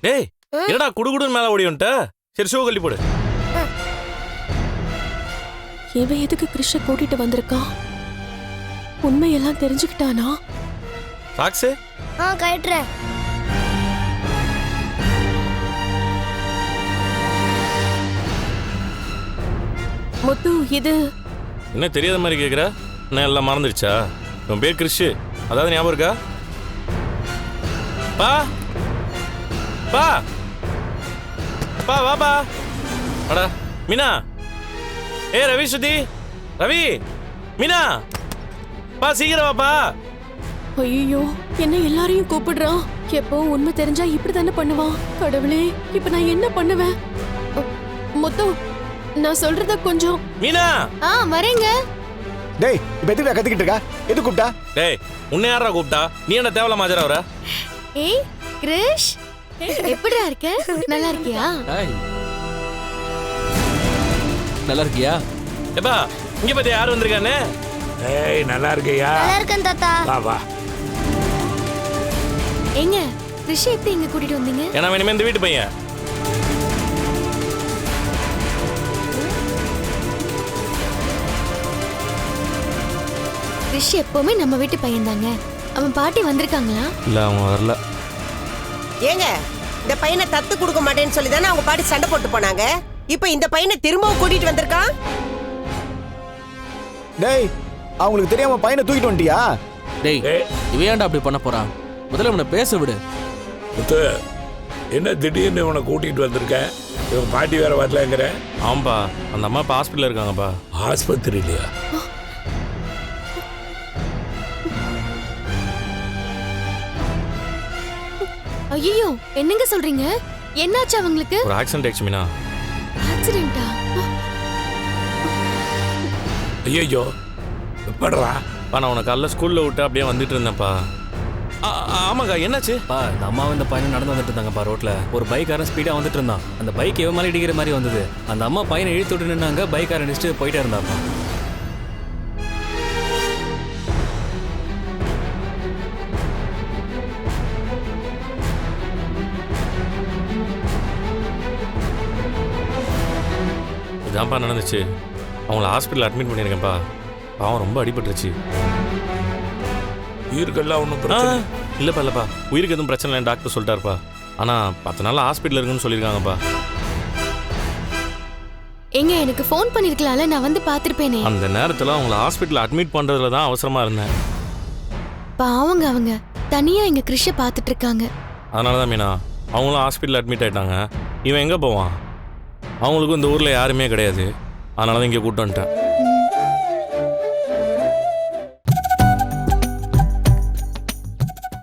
டேய் என்னடா குடுகுடுன்னு மேல ஓடி வந்துட்ட? சரி ஷூ கழட்டி போடு. இவன் எதுக்கு கிறிஷ கூட்டிட்டு வந்திருக்கான்? உண்மையெல்லாம் தெரிஞ்சுக்கிட்டானா? சாக்ஸ் கழட்டுறேன். முத்து இது என்ன தெரியாத மாதிரி கேக்குற? என்ன எல்லாம் மறந்துடுச்சா? உன் பேர் கிறிஷ், அதாவது ஞாபகம் இருக்கா? பா பா பா வாப்பா. அடா மீனா, ஏ ரவி, ஸ்ருதி, ரவி, மீனா, பா சீக்கிரம் வாப்பா. ஐயோ, என்ன எல்லாரையும் கூப்பிடுறான். எப்போ உண்மை தெரிஞ்சா இப்படி தானே பண்ணுவான். கடவுளே, இப்ப நான் என்ன பண்ணுவேன்? முத்து, நான் சொல்றத கொஞ்சம். மீனா வரேங்க. டேய் இப்ப எதுக்கு கத்திக்கிட்டு இருக்கா? எது கூப்பிட்டா? டேய் உன்னை யாரா கூப்பிட்டா? நீ என்ன தேவல மாஜரா வர? ஏய் கிரிஷ், எப்படிடா இருக்க? நல்லா இருக்கியா? நல்லா இருக்கியா? எப்பா இங்க பத்தி யார் வந்திருக்கானே? ஏய் நல்லா இருக்கியா? நல்லா இருக்கேன் தாத்தா. வா வா. ஏங்க கிரிஷ் எப்படி இங்க கூட்டிட்டு வந்தீங்க? ஏன்னா இனிமே இந்த வீட்டு பையன். கிரிஷ் எப்பவுமே நம்ம வீட்டு பையன் தாங்க. அவன் பாட்டி வந்திருக்காங்களா? இல்ல அவங்க வரல. ஏங்க இந்த பையனை தத்து கொடுக்க மாட்டேன்னு சொல்லி தானே அவங்க பாட்டி சண்டை போட்டு போனாங்க. இப்ப இந்த பையனை திரும்பவும் கூட்டிட்டு வந்திருக்கான். டேய் அவங்களுக்கு தெரியாம பையனை தூக்கிட்டு வந்துட்டியா? டேய் இவன் ஏன்டா அப்படி பண்ண போறான்? முதல்ல இவனை பேச விடு. முத்து, என்ன திடீர்னு இவனை கூட்டிட்டு வந்திருக்க? இவன் பாட்டி வேற வரலங்கிற? ஆமாப்பா, அந்த அம்மா இப்போ ஹாஸ்பிட்டல் இருக்காங்கப்பா. ஆஸ்பத்திரியிலையா? ஐயோ, என்னங்க சொல்றீங்க? என்னாச்சு அவங்களுக்கு? ஒரு ஆக்சிடென்ட் ஆயிடுச்சு மீனா. ஆக்சிடென்ட்டா? ஐயோ எப்படா? நான் உனக்கு காலைல ஸ்கூல்ல விட்டு அப்படியே வந்துட்டு இருந்தேன்ப்பா. ஆமாக்கா, என்னாச்சு? இந்த அம்மாவும் இந்த பையனும் நடந்து வந்துட்டு இருந்தாங்கப்பா. ரோட்ல ஒரு பைக்காரன் ஸ்பீடா வந்துட்டு இருந்தான். அந்த பைக் எவன் மேலே இடிக்கிற மாதிரி வந்தது. அந்த அம்மா பையனை இழுத்து விட்டு நின்னாங்க. பைக்காரன் இடிச்சுட்டு போயிட்டே இருந்தாப்பா. இதான்ப்பா நடந்துச்சு. அவங்கள ஹாஸ்பிட்டல் அட்மிட் பண்ணியிருக்கேன்ப்பா. பாவம் ரொம்ப அடிபட்டுருச்சு. உயிருக்கெல்லாம் ஒன்றும் பிரச்சனை இல்லைப்பா. உயிருக்கு எதுவும் பிரச்சனை இல்லைன்னு டாக்டர் சொல்லிட்டாருப்பா. ஆனால் 10 நாள் ஹாஸ்பிட்டல் இருக்குன்னு சொல்லியிருக்காங்கப்பா. எங்க எனக்கு ஃபோன் பண்ணிருக்கலாம்ல, நான் வந்து பார்த்திருப்பேனே. அந்த நேரத்தில் அவங்கள ஹாஸ்பிட்டல் அட்மிட் பண்ணுறதுல தான் அவசரமாக இருந்தேன். பாவங்க, அவங்க தனியா எங்க கிறிஷ பார்த்துட்டு இருக்காங்க. அதனால தான் மீனா அவங்களும் ஹாஸ்பிட்டல் அட்மிட் ஆகிட்டாங்க. இவன் எங்கே போவான்? அவங்களுக்கும் இந்த ஊரில் யாருமே கிடையாது. அதனால தான் இங்கே கூப்பிட்டு வந்துட்டேன்.